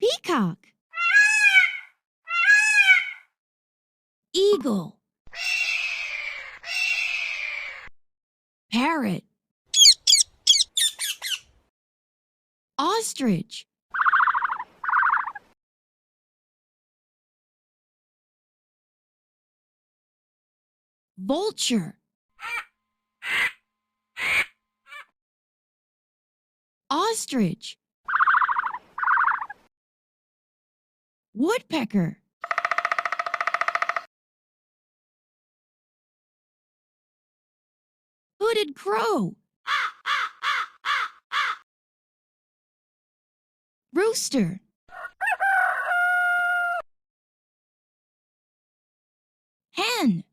Peacock. Eagle. Parrot. Ostrich. Vulture. Ostrich. Woodpecker. Hooded crow. Rooster. Hen.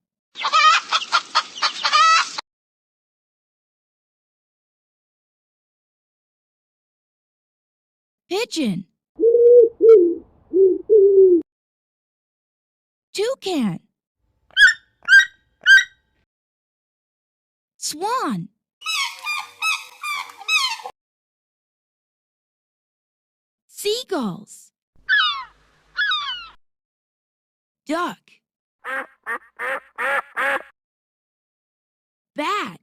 Pigeon. Toucan. Swan. Seagulls. Duck. Bat.